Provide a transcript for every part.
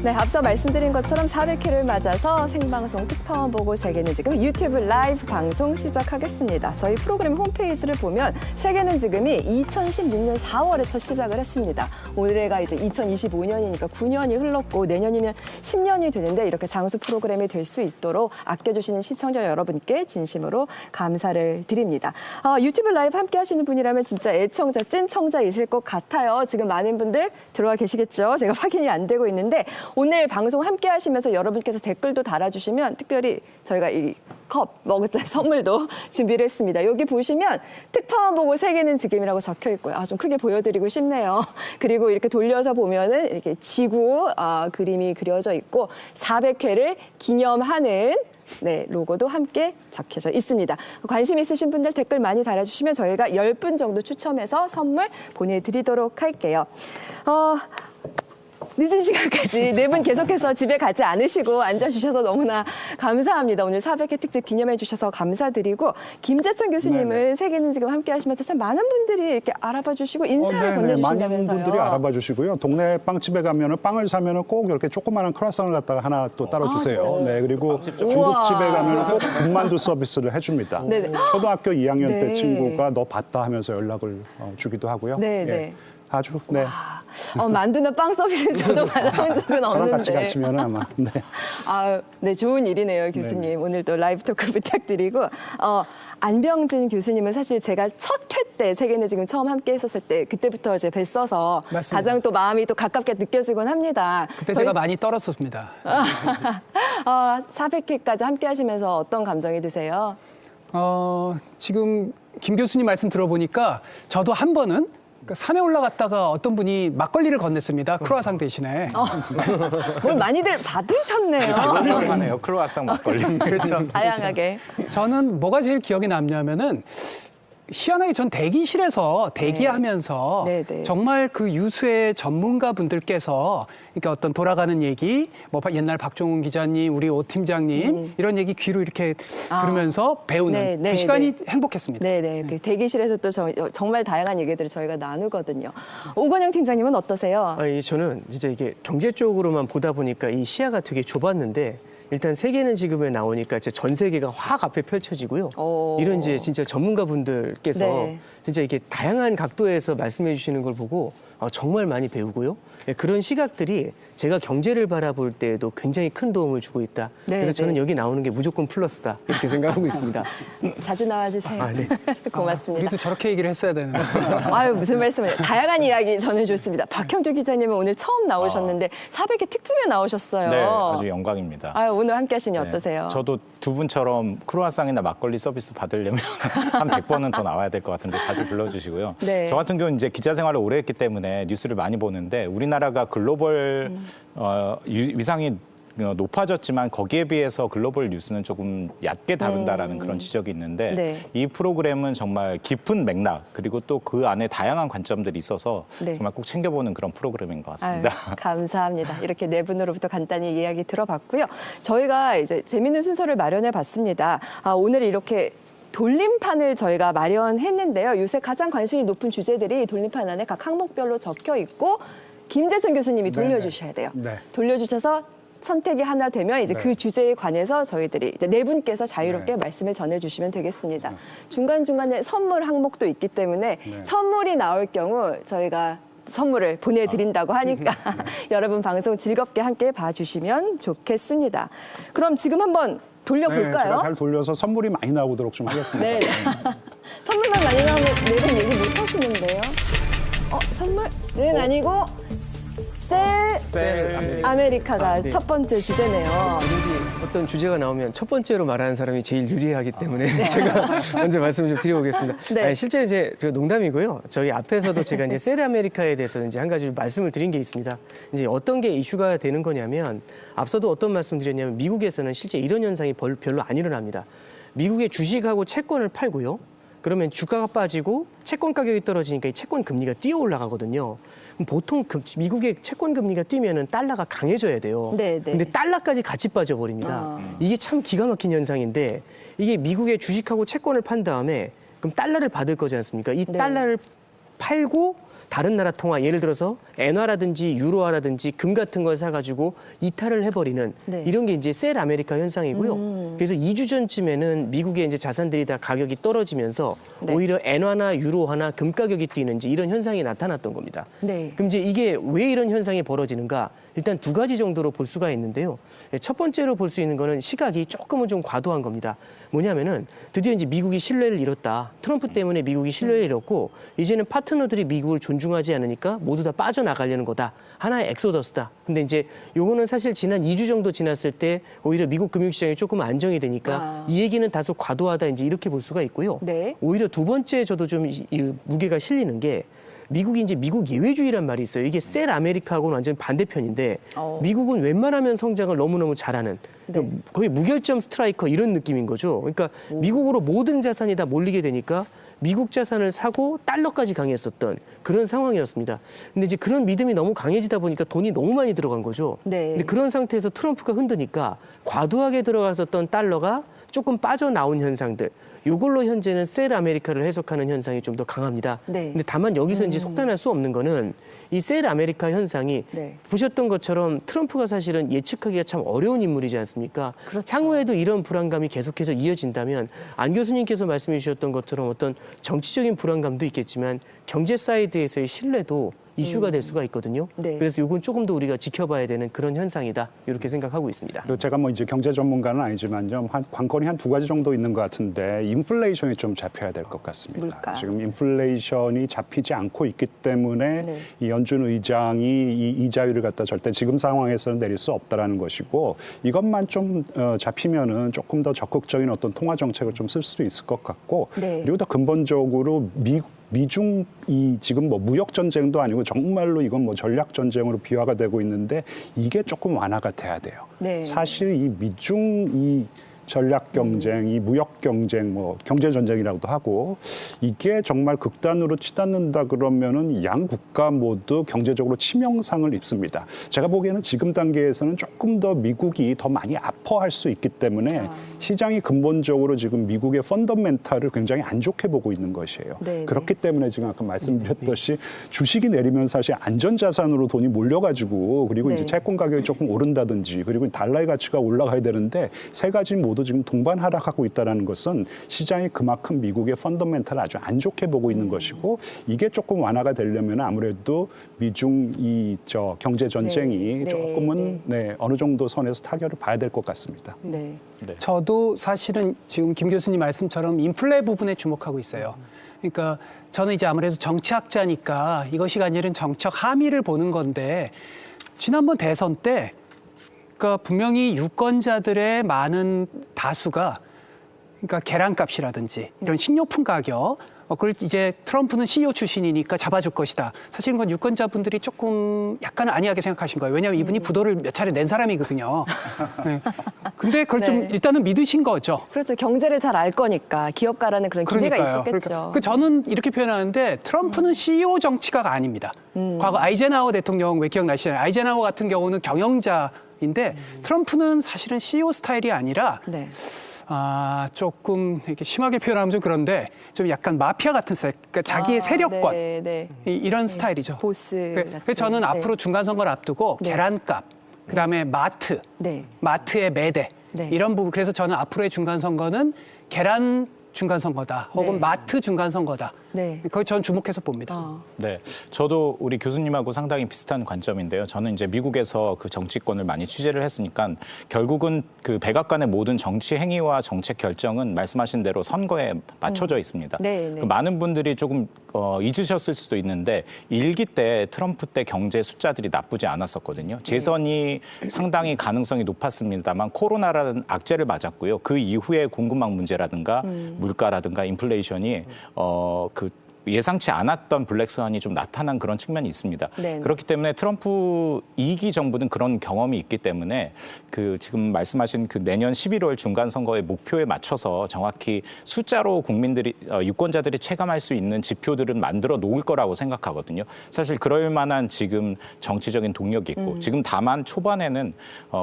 네, 앞서 말씀드린 것처럼 400회를 맞아서 생방송 특파원 보고 세계는 지금 유튜브 라이브 방송 시작하겠습니다. 저희 프로그램 홈페이지를 보면 세계는 지금이 2016년 4월에 첫 시작을 했습니다. 올해가 이제 2025년이니까 9년이 흘렀고 내년이면 10년이 되는데 이렇게 장수 프로그램이 될 수 있도록 아껴주시는 시청자 여러분께 진심으로 감사를 드립니다. 유튜브 라이브 함께 하시는 분이라면 진짜 애청자, 찐청자이실 것 같아요. 지금 많은 분들 들어와 계시겠죠? 제가 확인이 안 되고 있는데 오늘 방송 함께 하시면서 여러분께서 댓글도 달아주시면 특별히 저희가 이 컵 먹을 선물도 준비를 했습니다. 여기 보시면 특파원 보고 세계는 지금이라고 적혀 있고요. 좀 크게 보여드리고 싶네요. 그리고 이렇게 돌려서 보면은 이렇게 지구 그림이 그려져 있고 400회를 기념하는 네, 로고도 함께 적혀져 있습니다. 관심 있으신 분들 댓글 많이 달아주시면 저희가 10분 정도 추첨해서 선물 보내드리도록 할게요. 늦은 시간까지 네 분 계속해서 집에 가지 않으시고 앉아주셔서 너무나 감사합니다. 오늘 400회 특집 기념해 주셔서 감사드리고 김재천 교수님은 세계는 지금 함께 하시면서 참 많은 분들이 이렇게 알아봐 주시고 인사를 건네주신다면서요. 많은 분들이 알아봐 주시고요. 동네 빵집에 가면은 빵을 사면은 꼭 이렇게 조그마한 크루아상을 갖다가 하나 또 따로 주세요. 네, 그리고 중국집에 가면은 꼭 군만두 서비스를 해줍니다. 네네. 초등학교 2학년 네. 때 친구가 너 봤다 하면서 연락을 주기도 하고요. 네, 예. 네. 아주 네. 만두나 빵 서비스 저도 받아본 적은 없는데. 저랑 같이 가시면 아마. 네. 네, 좋은 일이네요, 교수님. 네. 오늘도 라이브 토크 부탁드리고. 안병진 교수님은 사실 제가 첫 회 때 세계는 지금 처음 함께 했었을 때 그때부터 이제 뵀어서 맞습니다. 가장 또 마음이 또 가깝게 느껴지곤 합니다. 그때 제가 많이 떨었었습니다. 400회까지 함께 하시면서 어떤 감정이 드세요? 지금 김 교수님 말씀 들어보니까 저도 한 번은 산에 올라갔다가 어떤 분이 막걸리를 건넸습니다. 크루아상 대신에. 뭘 많이들 받으셨네요. 하네요. 크루아상 막걸리. 그렇죠. 다양하게. 저는 뭐가 제일 기억에 남냐면은 희한하게 전 대기실에서 대기하면서 네. 네, 네. 정말 그 유수의 전문가 분들께서 그러니까 어떤 돌아가는 얘기, 뭐 옛날 박종훈 기자님, 우리 오 팀장님 이런 얘기 귀로 이렇게 들으면서 배우는 그 시간이 행복했습니다. 네네. 그 대기실에서 또 정말 다양한 얘기들을 저희가 나누거든요. 오건영 팀장님은 어떠세요? 저는 진짜 이게 경제 쪽으로만 보다 보니까 이 시야가 되게 좁았는데 일단 세계는 지금에 나오니까 전 세계가 확 앞에 펼쳐지고요. 이런 이제 진짜 전문가분들께서 진짜 이게 다양한 각도에서 말씀해 주시는 걸 보고 정말 많이 배우고요. 그런 시각들이 제가 경제를 바라볼 때에도 굉장히 큰 도움을 주고 있다. 그래서 저는 여기 나오는 게 무조건 플러스다. 이렇게 생각하고 있습니다. 자주 나와주세요. 네. 고맙습니다. 우리도 저렇게 얘기를 했어야 되는데. 무슨 말씀을. 다양한 이야기 전해줬습니다. 박형주 기자님은 오늘 처음 나오셨는데 400회 특집에 나오셨어요. 네, 아주 영광입니다. 오늘 함께 하시니 어떠세요? 저도 두 분처럼 크루아상이나 막걸리 서비스 받으려면 한 100번은 더 나와야 될 것 같은데 자주 불러주시고요. 네. 저 같은 경우는 이제 기자 생활을 오래 했기 때문에 뉴스를 많이 보는데 우리나라가 글로벌 위상이 높아졌지만 거기에 비해서 글로벌 뉴스는 조금 얕게 다룬다라는 그런 지적이 있는데 이 프로그램은 정말 깊은 맥락 그리고 또 그 안에 다양한 관점들이 있어서 정말 꼭 챙겨보는 그런 프로그램인 것 같습니다. 감사합니다. 이렇게 네 분으로부터 간단히 이야기 들어봤고요. 저희가 이제 재밌는 순서를 마련해 봤습니다. 오늘 이렇게 돌림판을 저희가 마련했는데요. 요새 가장 관심이 높은 주제들이 돌림판 안에 각 항목별로 적혀 있고 김재천 교수님이 돌려주셔야 돼요. 돌려주셔서 선택이 하나 되면 이제 그 주제에 관해서 저희들이 이제 네 분께서 자유롭게 말씀을 전해주시면 되겠습니다. 중간중간에 선물 항목도 있기 때문에 선물이 나올 경우 저희가 선물을 보내드린다고 하니까 여러분 방송 즐겁게 함께 봐주시면 좋겠습니다. 그럼 지금 한번 돌려볼까요? 네, 제가 잘 돌려서 선물이 많이 나오도록 좀 하겠습니다. 네. 선물만 많이 나오면 네 분 얘기 못 하시는데요. 선물은 아니고 셀 아메리카가 첫 번째 주제네요. 왠지 어떤 주제가 나오면 첫 번째로 말하는 사람이 제일 유리하기 때문에 제가 먼저 말씀을 좀 드려보겠습니다. 실제 이제 농담이고요. 저희 앞에서도 제가 이제 셀 아메리카에 대해서 이제 한 가지 말씀을 드린 게 있습니다. 이제 어떤 게 이슈가 되는 거냐면 앞서도 어떤 말씀 드렸냐면 미국에서는 실제 이런 현상이 별로 안 일어납니다. 미국의 주식하고 채권을 팔고요. 그러면 주가가 빠지고 채권 가격이 떨어지니까 이 채권 금리가 뛰어 올라가거든요. 그럼 보통 미국의 채권 금리가 뛰면은 달러가 강해져야 돼요. 근데 달러까지 같이 빠져버립니다. 이게 참 기가 막힌 현상인데 이게 미국의 주식하고 채권을 판 다음에 그럼 달러를 받을 거지 않습니까? 이 달러를 팔고 다른 나라 통화, 예를 들어서 엔화라든지 유로화라든지 금 같은 걸 사가지고 이탈을 해버리는 네. 이런 게 이제 셀 아메리카 현상이고요. 그래서 2주 전쯤에는 미국의 이제 자산들이 다 가격이 떨어지면서 네. 오히려 엔화나 유로화나 금 가격이 뛰는지 이런 현상이 나타났던 겁니다. 네. 그럼 이제 이게 왜 이런 현상이 벌어지는가? 일단 두 가지 정도로 볼 수가 있는데요. 첫 번째로 볼 수 있는 거는 시각이 조금은 좀 과도한 겁니다. 뭐냐면은 드디어 이제 미국이 신뢰를 잃었다. 트럼프 때문에 미국이 신뢰를 잃었고 이제는 파트너들이 미국을 존중하지 않으니까 모두 다 빠져나가려는 거다. 하나의 엑소더스다. 근데 이제 요거는 사실 지난 2주 정도 지났을 때 오히려 미국 금융시장이 조금 안정이 되니까 이 얘기는 다소 과도하다 이제 이렇게 볼 수가 있고요. 네. 오히려 두 번째 저도 좀 이 무게가 실리는 게 미국이 이제 미국 예외주의란 말이 있어요. 이게 셀 아메리카하고는 완전 반대편인데 미국은 웬만하면 성장을 너무너무 잘하는 네. 거의 무결점 스트라이커 이런 느낌인 거죠. 그러니까 미국으로 모든 자산이 다 몰리게 되니까 미국 자산을 사고 달러까지 강했었던 그런 상황이었습니다. 근데 이제 그런 믿음이 너무 강해지다 보니까 돈이 너무 많이 들어간 거죠. 네. 근데 그런 상태에서 트럼프가 흔드니까 과도하게 들어갔었던 달러가 조금 빠져나온 현상들. 이걸로 현재는 셀 아메리카를 해석하는 현상이 좀 더 강합니다. 네. 근데 다만 여기서 이제 속단할 수 없는 거는 이 셀 아메리카 현상이 네. 보셨던 것처럼 트럼프가 사실은 예측하기가 참 어려운 인물이지 않습니까? 그렇죠. 향후에도 이런 불안감이 계속해서 이어진다면 안 교수님께서 말씀해 주셨던 것처럼 어떤 정치적인 불안감도 있겠지만 경제 사이드에서의 신뢰도 이슈가 될 수가 있거든요. 네. 그래서 이건 조금 더 우리가 지켜봐야 되는 그런 현상이다. 이렇게 생각하고 있습니다. 그리고 제가 뭐 이제 경제 전문가는 아니지만요, 관건이 한 두 가지 정도 있는 것 같은데 인플레이션이 좀 잡혀야 될 것 같습니다. 물가. 지금 인플레이션이 잡히지 않고 있기 때문에 네. 이 연준 의장이 이 이자율을 갖다 절대 지금 상황에서는 내릴 수 없다라는 것이고 이것만 좀 잡히면은 조금 더 적극적인 어떤 통화 정책을 좀 쓸 수도 있을 것 같고 네. 그리고 더 근본적으로 미중 이 지금 뭐 무역 전쟁도 아니고 정말로 이건 뭐 전략 전쟁으로 비화가 되고 있는데 이게 조금 완화가 돼야 돼요. 네. 사실 이 미중 이 전략 경쟁, 이 무역 경쟁, 뭐 경제 전쟁이라고도 하고 이게 정말 극단으로 치닫는다 그러면은 양 국가 모두 경제적으로 치명상을 입습니다. 제가 보기에는 지금 단계에서는 조금 더 미국이 더 많이 아파할 수 있기 때문에 시장이 근본적으로 지금 미국의 펀더멘탈을 굉장히 안 좋게 보고 있는 것이에요. 네, 그렇기 때문에 지금 아까 말씀드렸듯이 주식이 내리면 사실 안전자산으로 돈이 몰려가지고 그리고 네. 이제 채권 가격이 조금 오른다든지 그리고 달러의 가치가 올라가야 되는데 세 가지 모두 지금 동반 하락하고 있다는 것은 시장이 그만큼 미국의 펀더멘탈을 아주 안 좋게 보고 있는 것이고 이게 조금 완화가 되려면 아무래도 미중 경제 전쟁이 네. 조금은 어느 정도 선에서 타결을 봐야 될 것 같습니다. 네. 저도 사실은 지금 김 교수님 말씀처럼 인플레 부분에 주목하고 있어요. 그러니까 저는 이제 아무래도 정치학자니까 이것이 아니라 정책 함의를 보는 건데 지난번 대선 때 그러니까 분명히 유권자들의 많은 다수가 그러니까 계란값이라든지 이런 식료품 가격 그걸 이제 트럼프는 CEO 출신이니까 잡아줄 것이다. 사실은 그건 유권자분들이 조금 약간 안이하게 생각하신 거예요. 왜냐하면 이분이 부도를 몇 차례 낸 사람이거든요. 네. 근데 그걸 좀 일단은 믿으신 거죠. 그렇죠. 경제를 잘 알 거니까 기업가라는 그런 기대가 있었겠죠. 저는 이렇게 표현하는데 트럼프는 CEO 정치가가 아닙니다. 과거 아이젠하워 대통령 왜 기억나시나요? 아이젠하워 같은 경우는 경영자인데 트럼프는 사실은 CEO 스타일이 아니라 네. 조금 이렇게 심하게 표현하면 좀 그런데 좀 약간 마피아 같은 스타일, 그러니까 자기의 세력권 이런 스타일이죠. 보스. 그래서 저는 앞으로 중간 선거를 앞두고 계란값, 그다음에 마트의 매대 이런 부분. 그래서 저는 앞으로의 중간 선거는 계란 중간 선거다, 혹은 마트 중간 선거다. 거기 전 주목해서 봅니다. 네, 저도 우리 교수님하고 상당히 비슷한 관점인데요. 저는 이제 미국에서 그 정치권을 많이 취재를 했으니까 결국은 그 백악관의 모든 정치 행위와 정책 결정은 말씀하신 대로 선거에 맞춰져 있습니다. 그 많은 분들이 조금 잊으셨을 수도 있는데 1기 때 트럼프 때 경제 숫자들이 나쁘지 않았었거든요. 재선이 상당히 가능성이 높았습니다만 코로나라는 악재를 맞았고요. 그 이후에 공급망 문제라든가 물가라든가 인플레이션이 예상치 않았던 블랙스완이 좀 나타난 그런 측면이 있습니다. 그렇기 때문에 트럼프 2기 정부는 그런 경험이 있기 때문에 지금 말씀하신 내년 11월 중간 선거의 목표에 맞춰서 정확히 숫자로 국민들이 유권자들이 체감할 수 있는 지표들은 만들어 놓을 거라고 생각하거든요. 사실 그럴 만한 지금 정치적인 동력이 있고 지금 다만 초반에는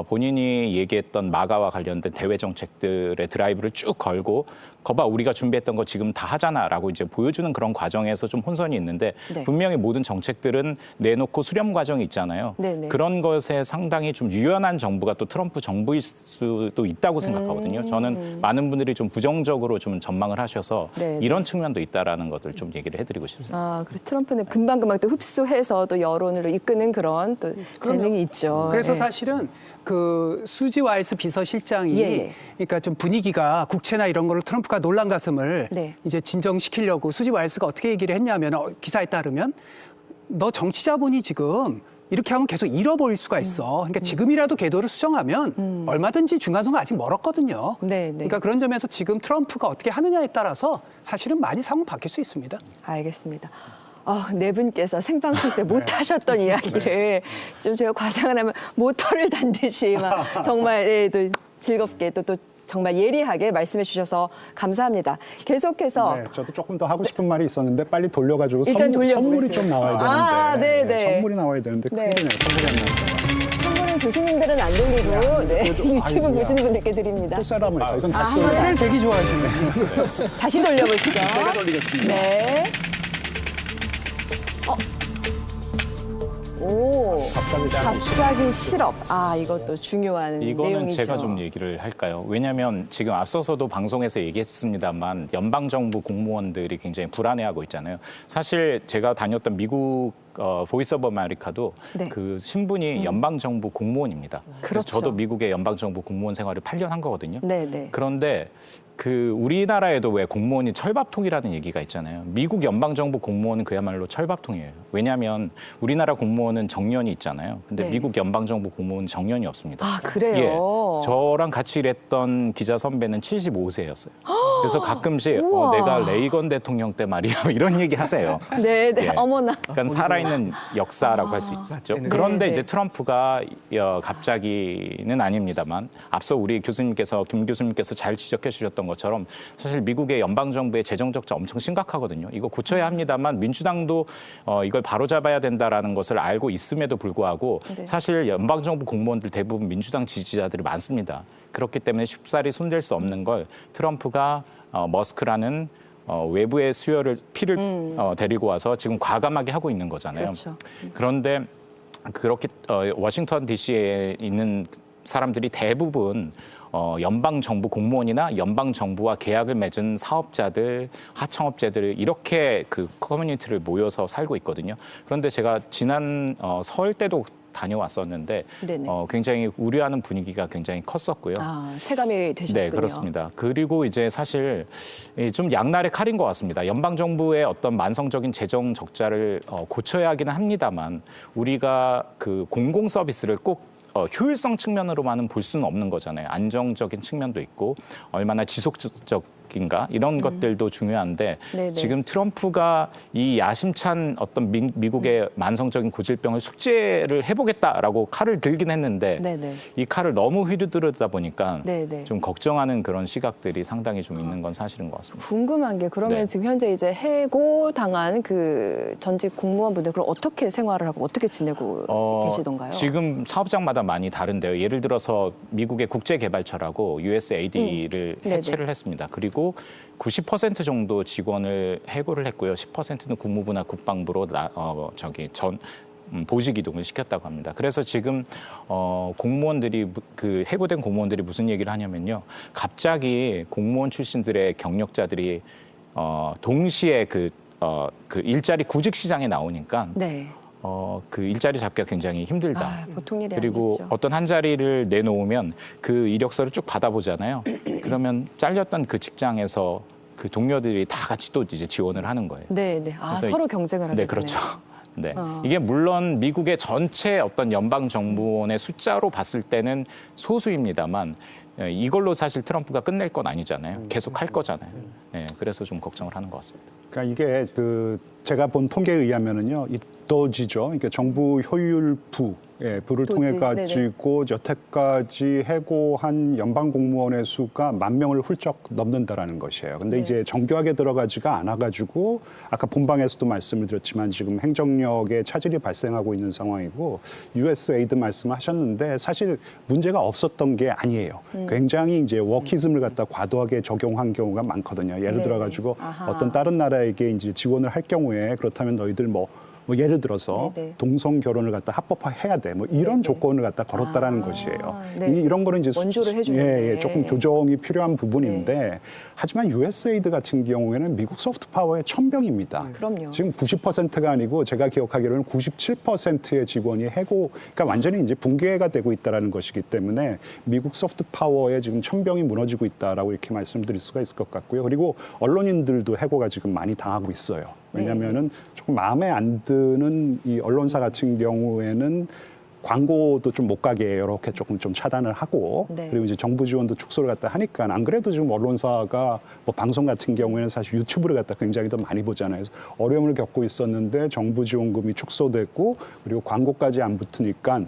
본인이 얘기했던 마가와 관련된 대외 정책들의 드라이브를 쭉 걸고 거봐 우리가 준비했던 거 지금 다 하잖아라고 이제 보여주는 그런 과정에서 좀 혼선이 있는데 네. 분명히 모든 정책들은 내놓고 수렴 과정이 있잖아요. 네네. 그런 것에 상당히 좀 유연한 정부가 또 트럼프 정부일 수도 있다고 생각하거든요. 저는 많은 분들이 좀 부정적으로 좀 전망을 하셔서 네네. 이런 측면도 있다라는 것을 좀 얘기를 해드리고 싶습니다. 아, 그리고 트럼프는 금방금방 또 흡수해서 또 여론을 이끄는 그런 또 재능이 있죠. 그래서 네. 사실은 그 수지 와일스 비서실장이 예. 그러니까 좀 분위기가 국채나 이런 거를 트럼프가 놀란 가슴을 네. 이제 진정시키려고 수지 와일스가 어떻게 얘기를 했냐면 기사에 따르면 너 정치자본이 지금 이렇게 하면 계속 잃어버릴 수가 있어. 그러니까 지금이라도 궤도를 수정하면 얼마든지 중간선거 아직 멀었거든요. 네, 네. 그러니까 그런 점에서 지금 트럼프가 어떻게 하느냐에 따라서 사실은 많이 상황 바뀔 수 있습니다. 알겠습니다. 네 분께서 생방송 때 못하셨던 이야기를 좀 제가 과장을 하면 모터를 단듯이 막 정말 예, 또 즐겁게 또 정말 예리하게 말씀해 주셔서 감사합니다. 계속해서 네, 저도 조금 더 하고 싶은 말이 있었는데 빨리 돌려가지고 일단 선물이 돌려보겠습니다. 좀 나와야 되는데 네, 네. 선물이 나와야 되는데 네. 큰일이네요. 선물이 안 나왔어요. 선물은 교수님들은 안 돌리고 네, 그래도 유튜브 아이고야. 보시는 분들께 드립니다. 또 세라모니까 이건 다시 한번 돌려. 를 되게 좋아하시네요. 다시 돌려보시죠. 제가 돌리겠습니다. 네. 오, 갑자기 실업. 이것도 중요한 이거는 내용이죠. 제가 좀 얘기를 할까요? 왜냐하면 지금 앞서서도 방송에서 얘기했습니다만 연방정부 공무원들이 굉장히 불안해하고 있잖아요. 사실 제가 다녔던 미국 보이스 오브 아메리카도 네. 그 신분이 연방정부 공무원입니다. 그래서 그렇죠. 저도 미국의 연방정부 공무원 생활을 8년 한 거거든요. 네네. 그런데 그 우리나라에도 왜 공무원이 철밥통이라는 얘기가 있잖아요. 미국 연방정부 공무원은 그야말로 철밥통이에요. 왜냐하면 우리나라 공무원은 정년이 있잖아요. 근데 네. 미국 연방정부 공무원은 정년이 없습니다. 그래요? 예, 저랑 같이 일했던 기자 선배는 75세였어요. 그래서 가끔씩 우와. 내가 레이건 대통령 때 말이야 이런 얘기 하세요. 네네. 예. 어머나. 그러니까 살아있는 역사라고 할 수 있죠. 네. 그런데 네. 이제 트럼프가 갑자기는 아닙니다만 앞서 우리 교수님께서 김 교수님께서 잘 지적해 주셨던 것처럼 사실 미국의 연방정부의 재정 적자 엄청 심각하거든요. 이거 고쳐야 합니다만 민주당도 이걸 바로잡아야 된다라는 것을 알고 있음에도 불구하고 네. 사실 연방정부 공무원들 대부분 민주당 지지자들이 많습니다. 그렇기 때문에 쉽사리 손댈 수 없는 걸 트럼프가 머스크라는 외부의 피를 데리고 와서 지금 과감하게 하고 있는 거잖아요. 그렇죠. 그런데 그렇게 워싱턴 DC에 있는 사람들이 대부분 연방 정부 공무원이나 연방 정부와 계약을 맺은 사업자들, 하청업체들 이렇게 그 커뮤니티를 모여서 살고 있거든요. 그런데 제가 지난 설 때도 다녀왔었는데 네네. 굉장히 우려하는 분위기가 굉장히 컸었고요. 체감이 되셨군요. 네, 그렇습니다. 그리고 이제 사실 좀 양날의 칼인 것 같습니다. 연방 정부의 어떤 만성적인 재정 적자를 고쳐야 하기는 합니다만 우리가 그 공공 서비스를 꼭 효율성 측면으로만은 볼 수는 없는 거잖아요. 안정적인 측면도 있고 얼마나 지속적인가 이런 것들도 중요한데 네네. 지금 트럼프가 이 야심찬 어떤 미국의 만성적인 고질병을 숙제를 해보겠다라고 칼을 들긴 했는데 네네. 이 칼을 너무 휘두르다 보니까 네네. 좀 걱정하는 그런 시각들이 상당히 좀 있는 건 사실인 것 같습니다. 궁금한 게 그러면 네. 지금 현재 이제 해고당한 그 전직 공무원분들 그럼 어떻게 생활을 하고 어떻게 지내고 계시던가요? 지금 사업장마다 많이 다른데요. 예를 들어서 미국의 국제개발처라고 USAID를 네네. 해체를 했습니다. 그리고 90% 정도 직원을 해고를 했고요. 10%는 국무부나 국방부로 보직 이동을 시켰다고 합니다. 그래서 지금 공무원들이 그 해고된 공무원들이 무슨 얘기를 하냐면요. 갑자기 공무원 출신들의 경력자들이 동시에 그 일자리 구직 시장에 나오니까 네. 그 일자리 잡기가 굉장히 힘들다. 보통 일이 그리고 아니죠. 어떤 한 자리를 내놓으면 그 이력서를 쭉 받아보잖아요. 그러면 잘렸던 그 직장에서 그 동료들이 다 같이 또 이제 지원을 하는 거예요. 네네. 그래서 서로 경쟁을 하게 네, 그렇죠. 되네요. 네. 이게 물론 미국의 전체 어떤 연방 정부원의 숫자로 봤을 때는 소수입니다만 이걸로 사실 트럼프가 끝낼 건 아니잖아요. 계속 할 거잖아요. 네, 그래서 좀 걱정을 하는 것 같습니다. 그러니까 이게 제가 본 통계에 의하면은요, 이 도지죠. 그러니까 정부 효율부 예, 불을 통해 가지고 여태까지 해고한 연방 공무원의 수가 10,000명을 훌쩍 넘는다라는 것이에요. 근데 이제 정교하게 들어가지가 않아가지고 아까 본방에서도 말씀을 드렸지만 지금 행정력에 차질이 발생하고 있는 상황이고 USAID 말씀하셨는데 사실 문제가 없었던 게 아니에요. 굉장히 이제 워키즘을 갖다 과도하게 적용한 경우가 많거든요. 예를 들어가지고 어떤 다른 나라에게 이제 지원을 할 경우에 그렇다면 너희들 뭐 예를 들어서 동성 결혼을 갖다 합법화해야 돼. 뭐 이런 조건을 갖다 걸었다라는 것이에요. 이런 거는 이제 원조를 해주는데 조금 교정이 필요한 부분인데 하지만 USAID 같은 경우에는 미국 소프트 파워의 천병입니다. 그럼요. 지금 90%가 아니고 제가 기억하기로는 97%의 직원이 해고, 그러니까 완전히 이제 붕괴가 되고 있다라는 것이기 때문에 미국 소프트 파워의 지금 천병이 무너지고 있다라고 이렇게 말씀드릴 수가 있을 것 같고요. 그리고 언론인들도 해고가 지금 많이 당하고 있어요. 왜냐하면은 조금 마음에 안 드는 이 언론사 같은 경우에는 광고도 좀 못 가게 이렇게 조금 좀 차단을 하고 그리고 이제 정부 지원도 축소를 갖다 하니까 안 그래도 지금 언론사가 뭐 방송 같은 경우에는 사실 유튜브를 갖다 굉장히 더 많이 보잖아요. 그래서 어려움을 겪고 있었는데 정부 지원금이 축소됐고 그리고 광고까지 안 붙으니까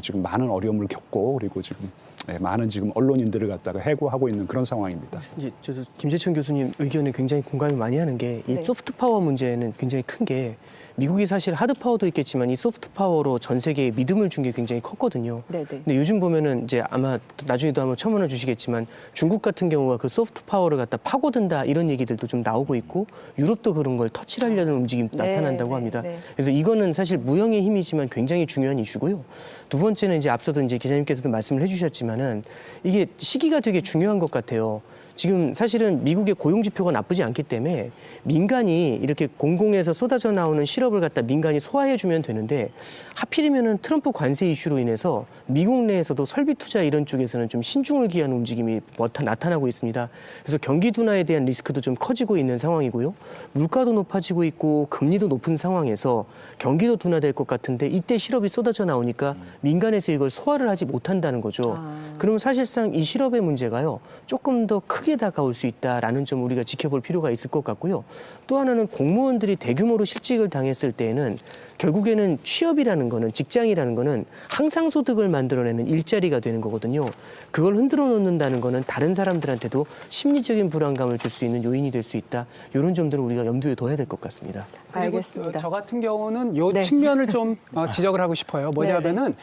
지금 많은 어려움을 겪고 그리고 지금 많은 지금 언론인들을 갖다가 해고하고 있는 그런 상황입니다. 이제 저도 김재천 교수님 의견에 굉장히 공감이 많이 하는 게 이 소프트 파워 문제는 굉장히 큰 게 미국이 사실 하드 파워도 있겠지만 이 소프트 파워로 전 세계에 믿음을 준 게 굉장히 컸거든요. 근데 요즘 보면은 이제 아마 나중에도 한번 첨언을 주시겠지만 중국 같은 경우가 그 소프트 파워를 갖다 파고든다 이런 얘기들도 좀 나오고 있고 유럽도 그런 걸 터치를 하려는 움직임이 나타난다고 합니다. 그래서 이거는 사실 무형의 힘이지만 굉장히 중요한 이슈고요. 두 번째는 이제 앞서도 이제 기자님께서도 말씀을 해주셨지만은 이게 시기가 되게 중요한 것 같아요. 지금 사실은 미국의 고용 지표가 나쁘지 않기 때문에 민간이 이렇게 공공에서 쏟아져 나오는 실업을 갖다 민간이 소화해주면 되는데 하필이면은 트럼프 관세 이슈로 인해서 미국 내에서도 설비 투자 이런 쪽에서는 좀 신중을 기하는 움직임이 나타나고 있습니다. 그래서 경기 둔화에 대한 리스크도 좀 커지고 있는 상황이고요. 물가도 높아지고 있고 금리도 높은 상황에서 경기도 둔화될 것 같은데 이때 실업이 쏟아져 나오니까 민간에서 이걸 소화를 하지 못한다는 거죠. 그러면 사실상 이 실업의 문제가요. 조금 더 크게 다가올 수 있다라는 점 우리가 지켜볼 필요가 있을 것 같고요. 또 하나는 공무원들이 대규모로 실직을 당했을 때에는 결국에는 취업이라는 거는 직장이라는 거는 항상 소득을 만들어내는 일자리가 되는 거거든요. 그걸 흔들어 놓는다는 거는 다른 사람들한테도 심리적인 불안감을 줄 수 있는 요인이 될 수 있다. 이런 점들을 우리가 염두에 둬야 될 것 같습니다. 알겠습니다. 저 같은 경우는 요 측면을 좀 지적을 하고 싶어요. 뭐냐면은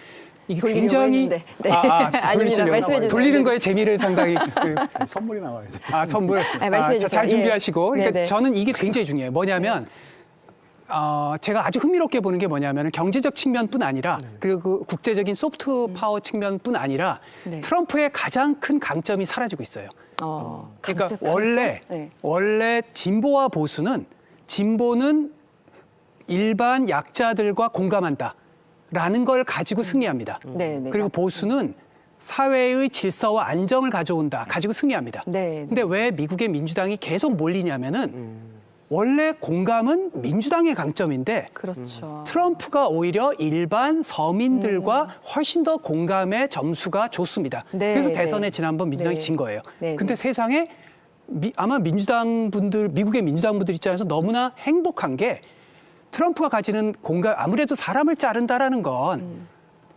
이게 굉장히 아닙니다. 말씀해 주세요. 돌리는 거에 재미를 상당히 선물이 나와야 돼요. 선물 말씀해 주세요. 잘 준비하시고 그러니까 저는 이게 굉장히 중요해요. 뭐냐면 제가 아주 흥미롭게 보는 게 뭐냐면 경제적 측면뿐 아니라 그리고 그 국제적인 소프트 파워 측면뿐 아니라 트럼프의 가장 큰 강점이 사라지고 있어요. 그러니까 원래 진보와 보수는 진보는 일반 약자들과 공감한다. 라는 걸 가지고 승리합니다. 그리고 보수는 사회의 질서와 안정을 가지고 승리합니다. 근데 왜 미국의 민주당이 계속 몰리냐면은 원래 공감은 민주당의 강점인데 트럼프가 오히려 일반 서민들과 훨씬 더 공감의 점수가 좋습니다. 그래서 대선에 지난번 민주당이 진 거예요. 근데 세상에 아마 미국의 민주당 분들 입장에서 너무나 행복한 게 트럼프가 가지는 공감, 아무래도 사람을 자른다라는 건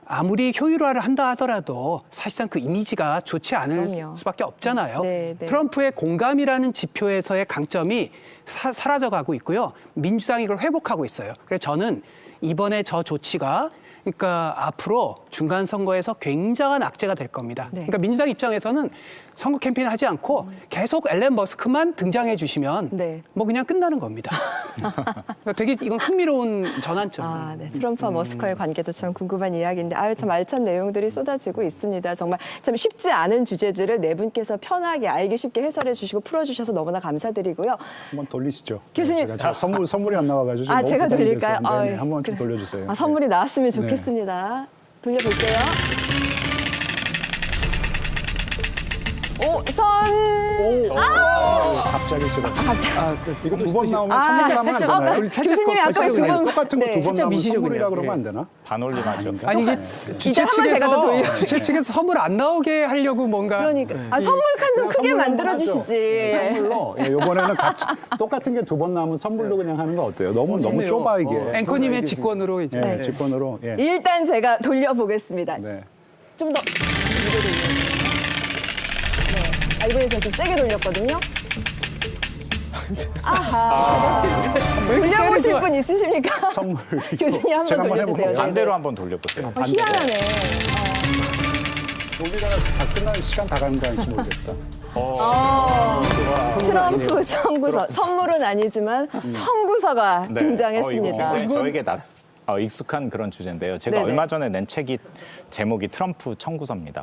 아무리 효율화를 한다 하더라도 사실상 그 이미지가 좋지 않을 수밖에 없잖아요. 트럼프의 공감이라는 지표에서의 강점이 사라져가고 있고요. 민주당이 이걸 회복하고 있어요. 그래서 저는 이번에 저 조치가 그러니까 앞으로 중간 선거에서 굉장한 악재가 될 겁니다. 그러니까 민주당 입장에서는 선거 캠페인 하지 않고 계속 앨런 머스크만 등장해 주시면 뭐 그냥 끝나는 겁니다. 그러니까 되게 이건 흥미로운 전환점. 트럼프와 머스크의 관계도 참 궁금한 이야기인데 참 알찬 내용들이 쏟아지고 있습니다. 정말 참 쉽지 않은 주제들을 네 분께서 편하게 알기 쉽게 해설해 주시고 풀어주셔서 너무나 감사드리고요. 한번 돌리시죠. 교수님. 제가 선물이 안 나와가지고. 제가 돌릴까요? 네, 한번 좀 돌려주세요. 선물이 나왔으면 좋겠습니다. 돌려볼게요. 갑자기 싫어. 네. 이거 두 번 나오면 선물 하면 안 되나요? 교수님이 아까 두 번. 똑같은 거 두 번 살짝 나오면 미시죠, 선물이라 그냥. 그러면 안 되나? 반올림하죠. 아니 이게 주최 한번 제가 더 돌려. 측에서 주최 측에서 선물 안 나오게 하려고 뭔가 그러니까 선물 칸 좀 크게 선물로 만들어 한번 하죠. 주시지. 선물로. 예, 이번에는 똑같은 게 두 번 나오면 선물로 그냥 하는 거 어때요? 너무 좋네요. 좁아 이게. 앵커님의 직권으로 이제 예, 직권으로. 예. 일단 제가 돌려보겠습니다. 네. 좀 더. 네. 이번에 제가 좀 세게 돌렸거든요. 아하. 왜 이렇게 돌려보실 세게 분 있으십니까? 선물. 교수님 한번 제가 돌려주세요. 해볼게요. 반대로 한번 돌려보세요. 희한하네. 돌리다가 다 끝난 시간 다 가는 거 아닌지 모르겠다. 트럼프 청구서. 선물은 아니지만 청구서가 네. 등장했습니다. 이거 굉장히 저에게 익숙한 그런 주제인데요. 제가 네네. 얼마 전에 낸 책이 제목이 트럼프 청구서입니다.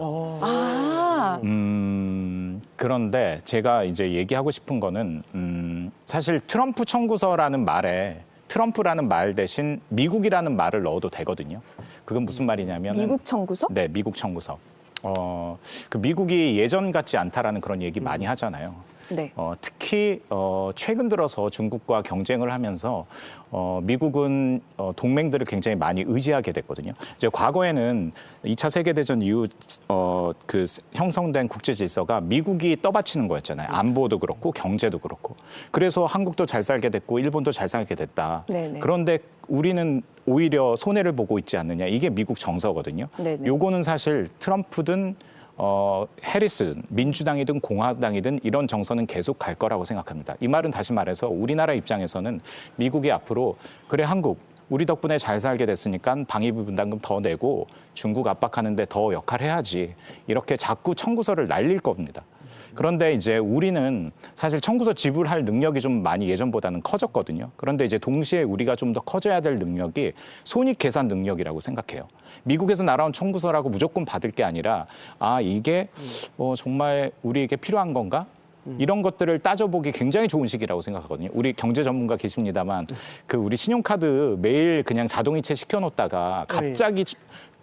그런데 제가 이제 얘기하고 싶은 거는 사실 트럼프 청구서라는 말에 트럼프라는 말 대신 미국이라는 말을 넣어도 되거든요. 그건 무슨 말이냐면 미국 청구서? 네, 미국 청구서. 그 미국이 예전 같지 않다라는 그런 얘기 많이 하잖아요. 네. 특히 최근 들어서 중국과 경쟁을 하면서 미국은 동맹들을 굉장히 많이 의지하게 됐거든요. 이제 과거에는 2차 세계대전 이후 그 형성된 국제 질서가 미국이 떠받치는 거였잖아요. 안보도 그렇고 경제도 그렇고. 그래서 한국도 잘 살게 됐고 일본도 잘 살게 됐다. 네네. 그런데 우리는 오히려 손해를 보고 있지 않느냐. 이게 미국 정서거든요. 네네. 요거는 사실 트럼프든 해리스든 민주당이든 공화당이든 이런 정서는 계속 갈 거라고 생각합니다. 이 말은 다시 말해서 우리나라 입장에서는 미국이 앞으로 그래 한국 우리 덕분에 잘 살게 됐으니까 방위비 분담금 더 내고 중국 압박하는데 더 역할해야지 이렇게 자꾸 청구서를 날릴 겁니다. 그런데 이제 우리는 사실 청구서 지불할 능력이 좀 많이 예전보다는 커졌거든요. 그런데 이제 동시에 우리가 좀 더 커져야 될 능력이 손익 계산 능력이라고 생각해요. 미국에서 날아온 청구서라고 무조건 받을 게 아니라 이게 정말 우리에게 필요한 건가? 이런 것들을 따져보기 굉장히 좋은 시기라고 생각하거든요. 우리 경제 전문가 계십니다만 그 우리 신용카드 매일 그냥 자동이체 시켜놓다가 갑자기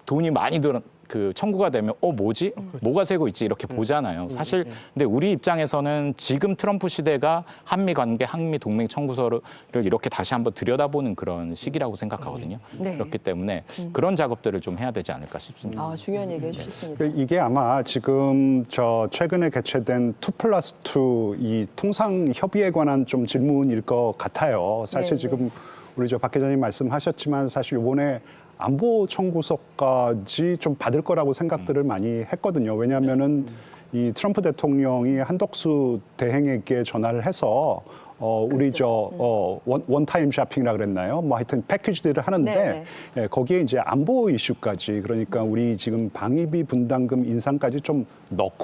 돈이 많이 그 청구가 되면 뭐지? 뭐가 새고 있지? 이렇게 보잖아요. 사실 근데 우리 입장에서는 지금 트럼프 시대가 한미 관계, 한미 동맹 청구서를 이렇게 다시 한번 들여다보는 그런 시기라고 생각하거든요. 네. 그렇기 때문에 그런 작업들을 좀 해야 되지 않을까 싶습니다. 중요한 얘기 해주셨습니다. 이게 아마 지금 최근에 개최된 2+2 이 통상 협의에 관한 좀 질문일 것 같아요. 사실 네네. 지금 우리 박 기자님 말씀하셨지만 사실 이번에 안보 청구서까지 좀 받을 거라고 생각들을 많이 했거든요. 왜냐하면은 이 트럼프 대통령이 한덕수 대행에게 전화를 해서 우리 원타임 쇼핑이라 그랬나요? 뭐 하여튼 패키지들을 하는데 예, 거기에 이제 안보 이슈까지 그러니까 우리 지금 방위비 분담금 인상까지 좀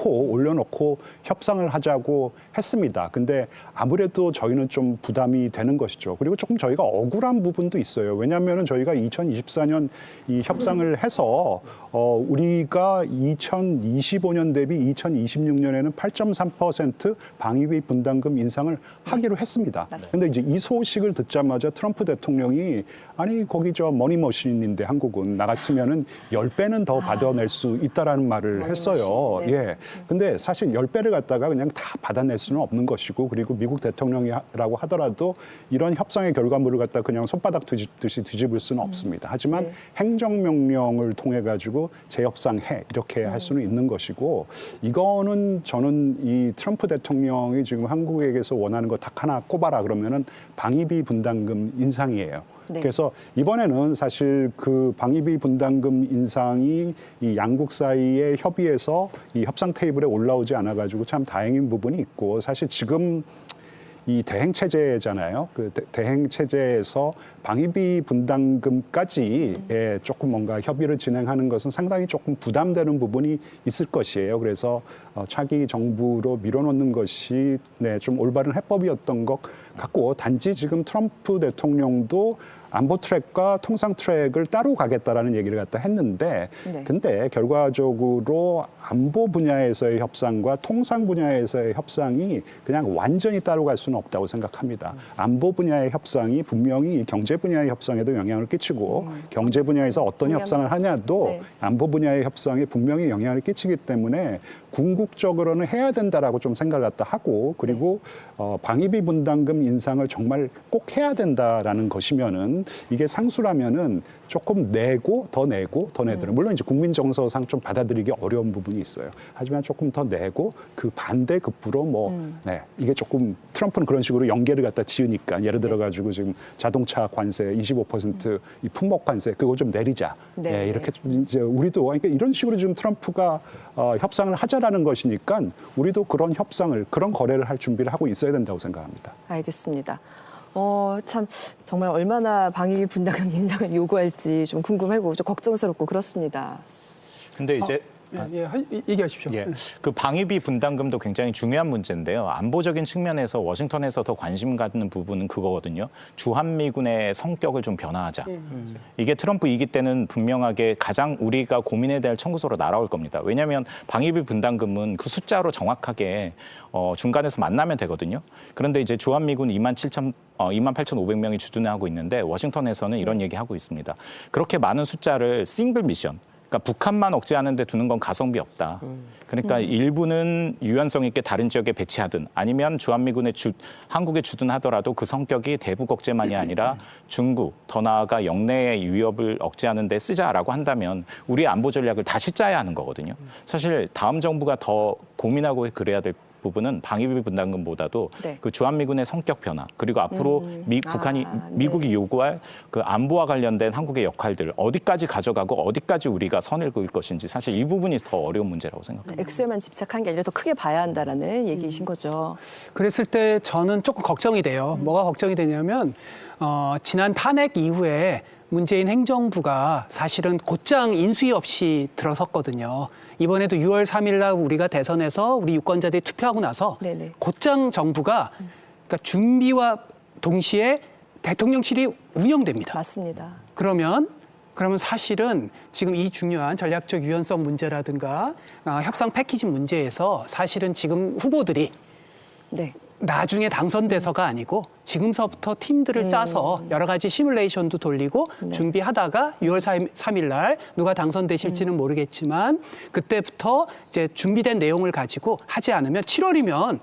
올려놓고 협상을 하자고 했습니다. 근데 아무래도 저희는 좀 부담이 되는 것이죠. 그리고 조금 저희가 억울한 부분도 있어요. 왜냐하면은 저희가 2024년 이 협상을 해서 우리가 2025년 대비 2026년에는 8.3% 방위비 분담금 인상을 하기로 했습니다. 그런데 이제 이 소식을 듣자마자 트럼프 대통령이 아니 거기 머니머신인데 한국은 나 같으면은 10배는 더 받아낼 수 있다라는 말을 했어요. 네. 예. 근데 사실 10배를 갖다가 그냥 다 받아낼 수는 없는 것이고 그리고 미국 대통령이라고 하더라도 이런 협상의 결과물을 갖다 그냥 손바닥 뒤집듯이 뒤집을 수는 없습니다. 하지만 행정명령을 통해 가지고 재협상해 이렇게 할 수는 있는 것이고 이거는 저는 이 트럼프 대통령이 지금 한국에게서 원하는 거 딱 하나 꼽아라 그러면은 방위비 분담금 인상이에요. 네. 그래서 이번에는 사실 그 방위비 분담금 인상이 이 양국 사이의 협의에서 이 협상 테이블에 올라오지 않아 가지고 참 다행인 부분이 있고 사실 지금 이 대행 체제잖아요. 그 대행 체제에서 방위비 분담금까지 조금 뭔가 협의를 진행하는 것은 상당히 조금 부담되는 부분이 있을 것이에요. 그래서 차기 정부로 밀어넣는 것이 좀 올바른 해법이었던 것 같고 단지 지금 트럼프 대통령도 안보 트랙과 통상 트랙을 따로 가겠다라는 얘기를 갖다 했는데 네. 근데 결과적으로 안보 분야에서의 협상과 통상 분야에서의 협상이 그냥 완전히 따로 갈 수는 없다고 생각합니다. 안보 분야의 협상이 분명히 경제 분야의 협상에도 영향을 끼치고 경제 분야에서 어떤 협상을 하냐도 네. 안보 분야의 협상에 분명히 영향을 끼치기 때문에 궁극적으로는 해야 된다라고 좀 생각을 갖다 하고 그리고 방위비 분담금 인상을 정말 꼭 해야 된다라는 것이면은 이게 상수라면은 조금 내고 더 내도록 물론 이제 국민 정서상 좀 받아들이기 어려운 부분이 있어요. 하지만 조금 더 내고 그 반대급부로 이게 조금 트럼프는 그런 식으로 연계를 갖다 지으니까 예를 들어 가지고 지금 자동차 관세 25% 이 품목 관세 그거 좀 내리자. 네. 이렇게 좀 이제 우리도 그러니까 이런 식으로 지금 트럼프가 협상을 하자라는 것이니까 우리도 그런 협상을 그런 거래를 할 준비를 하고 있어야 된다고 생각합니다. 알겠습니다. 참 정말 얼마나 방위비 분담금 인상을 요구할지 좀 궁금하고 좀 걱정스럽고 그렇습니다. 근데 이제 얘기하십시오. 예, 그 방위비 분담금도 굉장히 중요한 문제인데요. 안보적인 측면에서 워싱턴에서 더 관심 갖는 부분은 그거거든요. 주한미군의 성격을 좀 변화하자. 이게 트럼프 2기 때는 분명하게 가장 우리가 고민해야 될 청구서로 날아올 겁니다. 왜냐하면 방위비 분담금은 그 숫자로 정확하게 중간에서 만나면 되거든요. 그런데 이제 주한미군 28,500명이 주둔하고 있는데 워싱턴에서는 이런 얘기하고 있습니다. 그렇게 많은 숫자를 싱글 미션 그러니까 북한만 억제하는 데 두는 건 가성비 없다. 그러니까 일부는 유연성 있게 다른 지역에 배치하든 아니면 주한미군에 한국에 주둔하더라도 그 성격이 대북 억제만이 아니라 중국, 더 나아가 영내의 위협을 억제하는 데 쓰자라고 한다면 우리의 안보 전략을 다시 짜야 하는 거거든요. 사실 다음 정부가 더 고민하고 그래야 될 부분은 방위비 분담금보다도 네. 그 주한미군의 성격 변화 그리고 앞으로 미국이 요구할 그 안보와 관련된 한국의 역할들 어디까지 가져가고 어디까지 우리가 선을 그을 것인지 사실 이 부분이 더 어려운 문제라고 생각합니다. 액수에만 집착한 게 아니라 더 크게 봐야 한다라는 얘기이신 거죠. 그랬을 때 저는 조금 걱정이 돼요. 뭐가 걱정이 되냐면 지난 탄핵 이후에 문재인 행정부가 사실은 곧장 인수위 없이 들어섰거든요. 이번에도 6월 3일 날 우리가 대선에서 우리 유권자들이 투표하고 나서 네네. 곧장 정부가 그러니까 준비와 동시에 대통령실이 운영됩니다. 맞습니다. 그러면 사실은 지금 이 중요한 전략적 유연성 문제라든가 협상 패키지 문제에서 사실은 지금 후보들이 네. 나중에 당선돼서가 아니고 지금서부터 팀들을 짜서 여러 가지 시뮬레이션도 돌리고 준비하다가 6월 3일 날 누가 당선되실지는 모르겠지만 그때부터 이제 준비된 내용을 가지고 하지 않으면 7월이면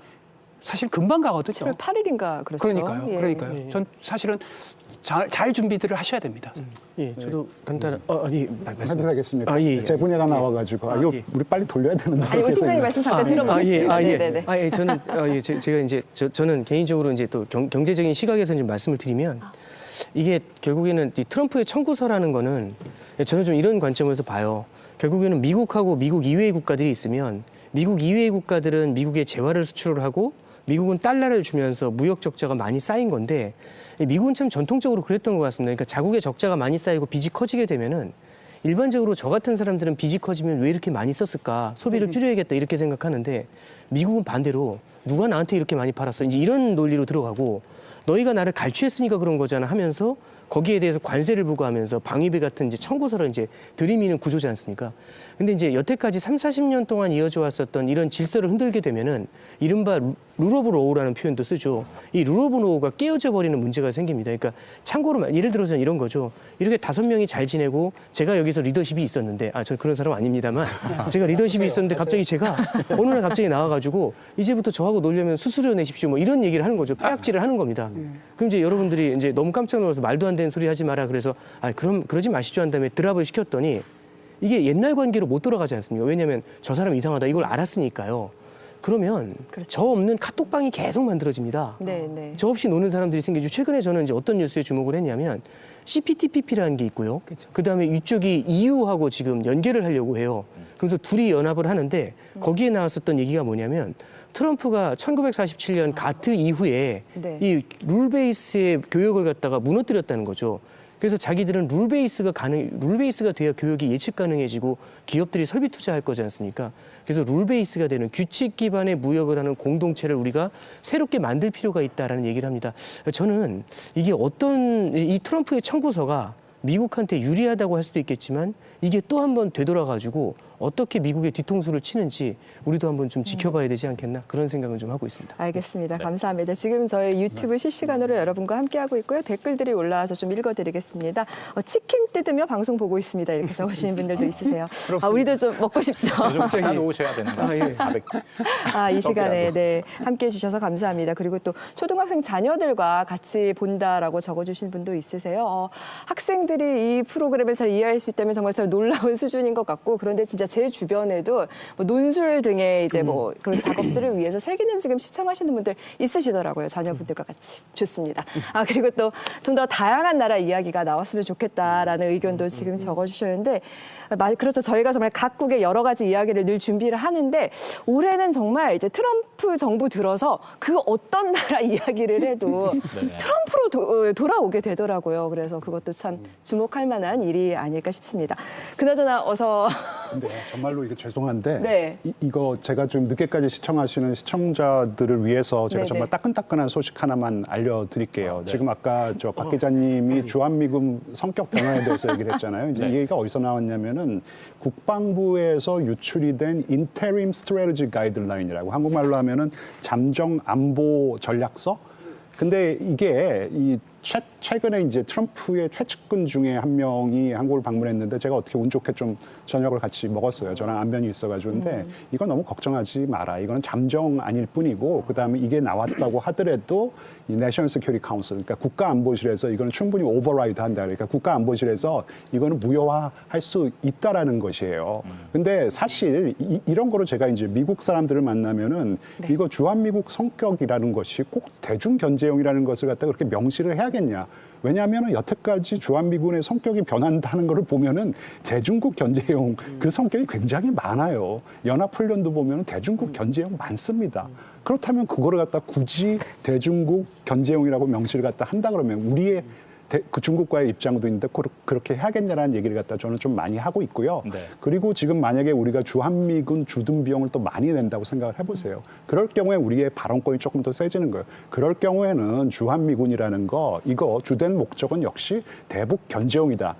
사실 금방 가거든요. 7월 8일인가 그렇죠. 그러니까요. 전 사실은 잘 준비들을 하셔야 됩니다. 예, 저도 간단한 해도 되겠습니까? 예. 제 분야가 나와가지고 이거 우리 빨리 돌려야 되는데. 아니, 오 팀장님 말씀 잠깐 들어보겠습니다. 네네네. 저는 제가 이제 저는 개인적으로 이제 또 경제적인 시각에서 좀 말씀을 드리면 이게 결국에는 이 트럼프의 청구서라는 거는 저는 좀 이런 관점에서 봐요. 결국에는 미국하고 미국 이외의 국가들이 있으면 미국 이외의 국가들은 미국에 재화를 수출을 하고 미국은 달러를 주면서 무역 적자가 많이 쌓인 건데 미국은 참 전통적으로 그랬던 것 같습니다. 그러니까 자국의 적자가 많이 쌓이고 빚이 커지게 되면은 일반적으로 저 같은 사람들은 빚이 커지면 왜 이렇게 많이 썼을까? 소비를 줄여야겠다 이렇게 생각하는데 미국은 반대로 누가 나한테 이렇게 많이 팔았어? 이제 이런 논리로 들어가고 너희가 나를 갈취했으니까 그런 거잖아 하면서 거기에 대해서 관세를 부과하면서 방위비 같은 이제 청구서를 이제 들이미는 구조지 않습니까? 근데 이제 여태까지 30-40년 동안 이어져 왔었던 이런 질서를 흔들게 되면은 이른바 룰 오브 로우라는 표현도 쓰죠. 이 룰 오브 로우가 깨어져 버리는 문제가 생깁니다. 그러니까 참고로 예를 들어서 이런 거죠. 이렇게 5명이 잘 지내고 제가 여기서 리더십이 있었는데 저 그런 사람 아닙니다만 제가 리더십이 있었는데 갑자기 제가 어느 날 갑자기 나와가지고 이제부터 저하고 놀려면 수수료 내십시오 뭐 이런 얘기를 하는 거죠. 빼앗질을 하는 겁니다. 그럼 이제 여러분들이 이제 너무 깜짝 놀라서 말도 안 되는 소리 하지 마라 그래서 그럼 그러지 마시죠 한 다음에 드랍을 시켰더니 이게 옛날 관계로 못 돌아가지 않습니까? 왜냐하면 저 사람 이상하다 이걸 알았으니까요. 그러면 그렇죠. 저 없는 카톡방이 계속 만들어집니다. 네. 저 없이 노는 사람들이 생기죠. 최근에 저는 이제 어떤 뉴스에 주목을 했냐면 CPTPP라는 게 있고요. 그다음에 이쪽이 EU하고 지금 연계를 하려고 해요. 그래서 둘이 연합을 하는데 거기에 나왔었던 얘기가 뭐냐면 트럼프가 1947년 가트 이후에 네. 이 룰 베이스의 교역을 갖다가 무너뜨렸다는 거죠. 그래서 자기들은 룰 베이스가 돼야 교육이 예측 가능해지고 기업들이 설비 투자할 거지 않습니까? 그래서 룰 베이스가 되는 규칙 기반의 무역을 하는 공동체를 우리가 새롭게 만들 필요가 있다라는 얘기를 합니다. 저는 이게 이 트럼프의 청구서가 미국한테 유리하다고 할 수도 있겠지만 이게 또 한 번 되돌아가지고 어떻게 미국의 뒤통수를 치는지 우리도 한번 좀 지켜봐야 되지 않겠나 그런 생각을 좀 하고 있습니다. 알겠습니다. 감사합니다. 지금 저희 유튜브 실시간으로 여러분과 함께하고 있고요. 댓글들이 올라와서 좀 읽어드리겠습니다. 치킨 뜯으며 방송 보고 있습니다. 이렇게 적으시는 분들도 있으세요. 우리도 좀 먹고 싶죠. 갑자기 오셔야 되는 거 예. 400. 이 시간에 네, 함께해 주셔서 감사합니다. 그리고 또 초등학생 자녀들과 같이 본다라고 적어주신 분도 있으세요. 학생들이 이 프로그램을 잘 이해할 수 있다면 정말 참 놀라운 수준인 것 같고 그런데 진짜 제 주변에도 뭐 논술 등의 이제 뭐 그런 작업들을 위해서 세계는 지금 시청하시는 분들 있으시더라고요. 자녀분들과 같이. 좋습니다. 그리고 또 좀 더 다양한 나라 이야기가 나왔으면 좋겠다라는 의견도 지금 적어주셨는데 그렇죠. 저희가 정말 각국의 여러 가지 이야기를 늘 준비를 하는데 올해는 정말 이제 트럼프 정부 들어서 그 어떤 나라 이야기를 해도 트럼프로 돌아오게 되더라고요. 그래서 그것도 참 주목할 만한 일이 아닐까 싶습니다. 그나저나 어서. 근데 정말로 이게 죄송한데 네. 이거 제가 좀 늦게까지 시청하시는 시청자들을 위해서 제가 네네. 정말 따끈따끈한 소식 하나만 알려드릴게요. 지금 아까 박 기자님이 주한미군 성격 변화에 대해서 얘기를 했잖아요. 이제 이 얘기가 어디서 나왔냐면은 국방부에서 유출이 된 Interim Strategy Guideline이라고 한국말로 하면은 잠정 안보 전략서. 근데 이게 최근에 이제 트럼프의 최측근 중에 한 명이 한국을 방문했는데 제가 어떻게 운 좋게 좀 저녁을 같이 먹었어요. 저랑 안면이 있어가지고. 근데 이건 너무 걱정하지 마라. 이거는 잠정안일 뿐이고 그다음에 이게 나왔다고 하더라도 이 내셔널 시큐리티 카운슬, 그러니까 국가안보실에서 이거는 충분히 오버라이드 한다. 그러니까 국가안보실에서 이거는 무효화할 수 있다라는 것이에요. 근데 사실 이런 거로 제가 이제 미국 사람들을 만나면은 이거 주한미국 성격이라는 것이 꼭 대중견제용이라는 것을 갖다 그렇게 명시를 해야겠냐. 왜냐하면 여태까지 주한미군의 성격이 변한다는 것을 보면은 대중국 견제용 그 성격이 굉장히 많아요. 연합훈련도 보면은 대중국 견제용 많습니다. 그렇다면 그거를 갖다 굳이 대중국 견제용이라고 명시를 갖다 한다 그러면 우리의 그 중국과의 입장도 있는데 그렇게 해야겠냐라는 얘기를 갖다 저는 좀 많이 하고 있고요. 네. 그리고 지금 만약에 우리가 주한미군 주둔 비용을 또 많이 낸다고 생각을 해보세요. 그럴 경우에 우리의 발언권이 조금 더 세지는 거예요. 그럴 경우에는 주한미군이라는 거 이거 주된 목적은 역시 대북 견제용이다.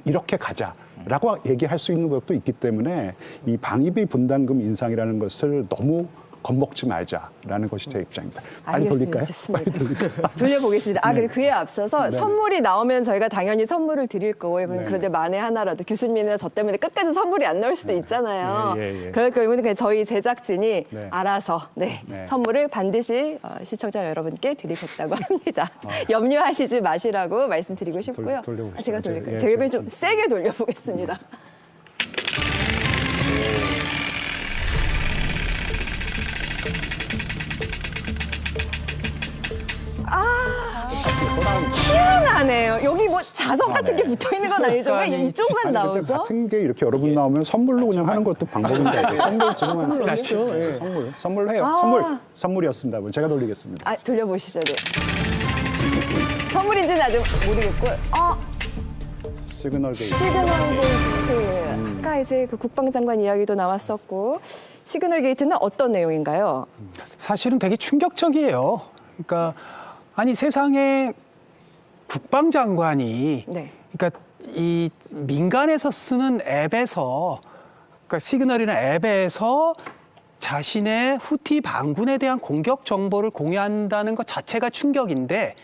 이렇게 가자라고 얘기할 수 있는 것도 있기 때문에 이 방위비 분담금 인상이라는 것을 너무 겁먹지 말자라는 것이 제 입장입니다. 빨리 돌릴까요? 좋습니다. 빨리 돌릴까요? 돌려보겠습니다. 그리고 그에 앞서서 선물이 나오면 저희가 당연히 선물을 드릴 거고요. 그런데 만에 하나라도 교수님이나 저 때문에 끝까지 선물이 안 나올 수도 있잖아요. 그럴 경우는 그냥 저희 제작진이 알아서 선물을 반드시 시청자 여러분께 드리겠다고 합니다. 염려하시지 마시라고 말씀드리고 싶고요. 제가 돌릴게요. 제가 이번에 좀 세게 돌려보겠습니다. 희한하네요. 여기 뭐 자석 같은 게 붙어 있는 건 아니죠? 왜 이쪽만 나오죠? 같은 게 이렇게 여러분 나오면 선물로 그냥 하는 것도 방법인데 선물 지금 한 선물해요. 선물이었습니다. 제가 돌리겠습니다. 돌려보시죠. 네. 선물인지는 아직 모르겠고. 시그널 게이트. 시그널 게이트. 아까 이제 그 국방장관 이야기도 나왔었고 시그널 게이트는 어떤 내용인가요? 사실은 되게 충격적이에요. 그러니까 아니 세상에 국방장관이 그러니까 이 민간에서 쓰는 앱에서 그러니까 시그널이나 앱에서 자신의 후티 반군에 대한 공격 정보를 공유한다는 것 자체가 충격인데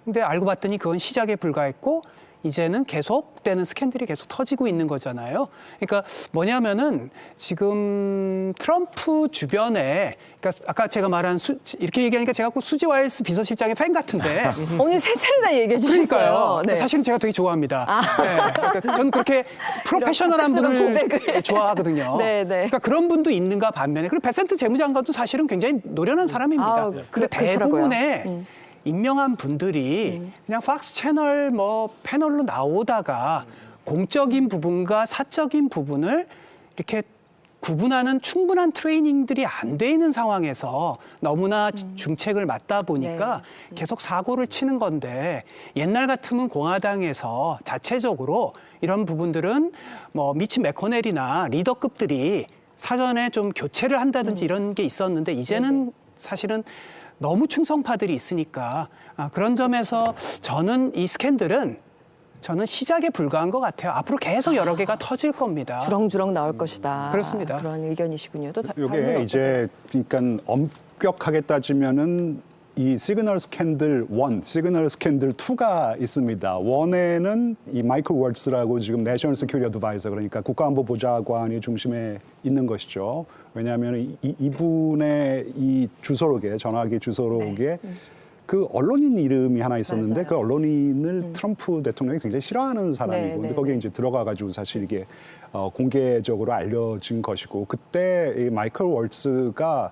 근데 알고 봤더니 그건 시작에 불과했고 이제는 계속되는 스캔들이 계속 터지고 있는 거잖아요. 그러니까 뭐냐면은 지금 트럼프 주변에 그러니까 아까 제가 말한 이렇게 얘기하니까 제가 꼭 수지 와일스 비서실장의 팬 같은데 오늘 세 차례나 얘기해 주셨어요. 그러니까요. 네. 사실은 제가 되게 좋아합니다. 그러니까 저는 그렇게 프로페셔널한 분을 좋아하거든요. 그러니까 그런 분도 있는가 반면에 그리고 베센트 재무장관도 사실은 굉장히 노련한 사람입니다. 근데 대부분의 임명한 분들이 그냥 팍스 채널 뭐 패널로 나오다가 공적인 부분과 사적인 부분을 이렇게 구분하는 충분한 트레이닝들이 안 돼 있는 상황에서 너무나 중책을 맞다 보니까 계속 사고를 치는 건데 옛날 같으면 공화당에서 자체적으로 이런 부분들은 뭐 미치 맥코넬이나 리더급들이 사전에 좀 교체를 한다든지 이런 게 있었는데 이제는 사실은 너무 충성파들이 있으니까 그런 점에서 저는 이 스캔들은 저는 시작에 불과한 것 같아요. 앞으로 계속 여러 개가 터질 겁니다. 주렁주렁 나올 것이다. 그렇습니다. 그런 의견이시군요. 또 이게 이제 그러니까 엄격하게 따지면은 이 시그널 스캔들 1, 시그널 스캔들 2가 있습니다. 1에는 이 마이클 월츠라고 지금 내셔널 시큐리티 어드바이저 그러니까 국가안보보좌관이 중심에 있는 것이죠. 왜냐하면 이분의 이 주소록에 전화기 주소록에 그 언론인 이름이 하나 있었는데 맞아요. 그 언론인을 트럼프 대통령이 굉장히 싫어하는 사람이고 근데 거기에 이제 들어가가지고 사실 이게 공개적으로 알려진 것이고 그때 이 마이클 월츠가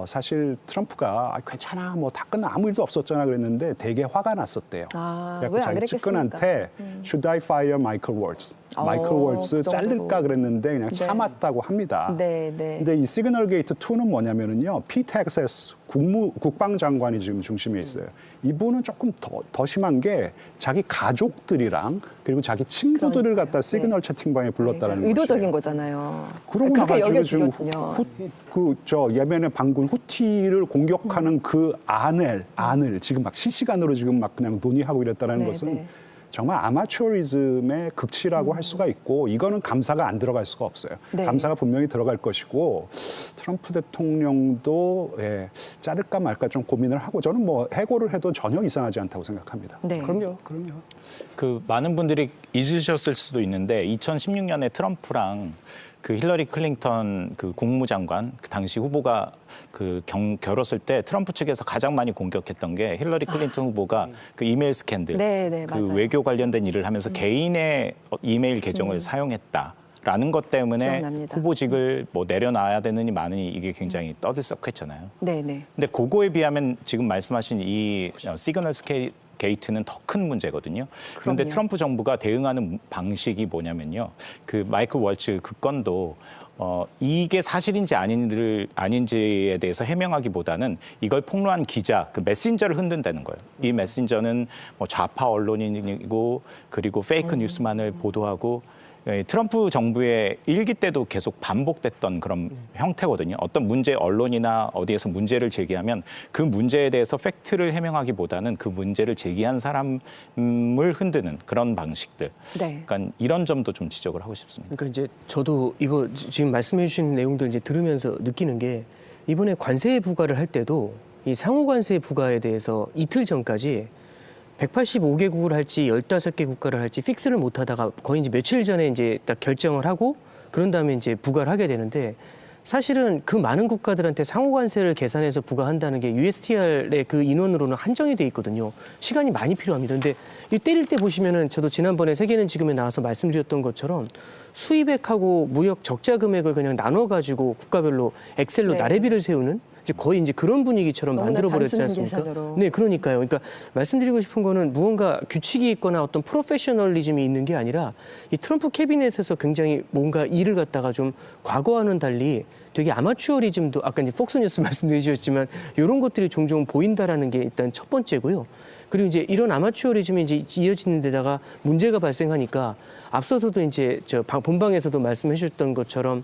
사실 트럼프가 괜찮아 뭐 다 끝나 아무 일도 없었잖아 그랬는데 되게 화가 났었대요. 왜 안 자기 그랬겠습니까? 측근한테 Should I fire Michael Waltz? 마이클 월츠 그 자를까 그랬는데 그냥 네. 참았다고 합니다. 네. 근데 이 시그널 게이트 2는 뭐냐면은요. 피트 엑세스 국방장관이 지금 중심에 있어요. 이분은 조금 더 심한 게 자기 가족들이랑 그리고 자기 친구들을 갖다 시그널 채팅방에 불렀다는 거죠. 의도적인 거잖아요. 그러고 그렇게 나가지고 지금 여겨지거든요. 저 예멘의 반군 후티를 공격하는 그 안을 지금 막 실시간으로 지금 막 그냥 논의하고 이랬다는 것은 정말 아마추어리즘의 극치라고 할 수가 있고 이거는 감사가 안 들어갈 수가 없어요. 감사가 분명히 들어갈 것이고 트럼프 대통령도 자를까 말까 좀 고민을 하고 저는 뭐 해고를 해도 전혀 이상하지 않다고 생각합니다. 그럼요. 그 많은 분들이 잊으셨을 수도 있는데 2016년에 트럼프랑 그 힐러리 클린턴 그 국무장관 그 당시 후보가 그 겨뤘을 때 트럼프 측에서 가장 많이 공격했던 게 힐러리 클린턴 후보가 그 이메일 스캔들, 그 맞아요. 외교 관련된 일을 하면서 개인의 이메일 계정을 사용했다라는 것 때문에 기억납니다. 후보직을 뭐 내려놔야 되느니 마느니 이게 굉장히 떠들썩했잖아요. 네네. 근데 그거에 비하면 지금 말씀하신 이 시그널 게이트는 더 큰 문제거든요. 그런데 트럼프 정부가 대응하는 방식이 뭐냐면요. 그 마이클 월츠 그 건도 이게 사실인지 아닌지에 대해서 해명하기보다는 이걸 폭로한 기자, 그 메신저를 흔든다는 거예요. 이 메신저는 뭐 좌파 언론인이고 그리고 페이크 뉴스만을 보도하고 트럼프 정부의 일기 때도 계속 반복됐던 그런 형태거든요. 어떤 문제 언론이나 어디에서 문제를 제기하면 그 문제에 대해서 팩트를 해명하기보다는 그 문제를 제기한 사람을 흔드는 그런 방식들. 그러니까 이런 점도 좀 지적을 하고 싶습니다. 그러니까 이제 저도 이거 지금 말씀해 주신 내용들 이제 들으면서 느끼는 게 이번에 관세 부과를 할 때도 이 상호 관세 부과에 대해서 이틀 전까지 185개국을 할지 15개 국가를 할지 픽스를 못 하다가 거의 이제 며칠 전에 이제 딱 결정을 하고 그런 다음에 이제 부과를 하게 되는데 사실은 그 많은 국가들한테 상호 관세를 계산해서 부과한다는 게 USTR의 그 인원으로는 한정이 돼 있거든요. 시간이 많이 필요합니다. 근데 이 때릴 때 보시면은 저도 지난번에 세계는 지금에 나와서 말씀드렸던 것처럼 수입액하고 무역 적자 금액을 그냥 나눠 가지고 국가별로 엑셀로 나래비를 세우는 이제 거의 이제 그런 분위기처럼 만들어버렸지 않습니까? 네, 그러니까요. 그러니까 말씀드리고 싶은 거는 무언가 규칙이 있거나 어떤 프로페셔널리즘이 있는 게 아니라 이 트럼프 캐비넷에서 굉장히 뭔가 일을 갖다가 좀 과거와는 달리 되게 아마추어리즘도 아까 이제 폭스뉴스 말씀해 주셨지만 이런 것들이 종종 보인다라는 게 일단 첫 번째고요. 그리고 이제 이런 아마추어리즘이 이제 이어지는 데다가 문제가 발생하니까 앞서서도 이제 저 본방에서도 말씀해 주셨던 것처럼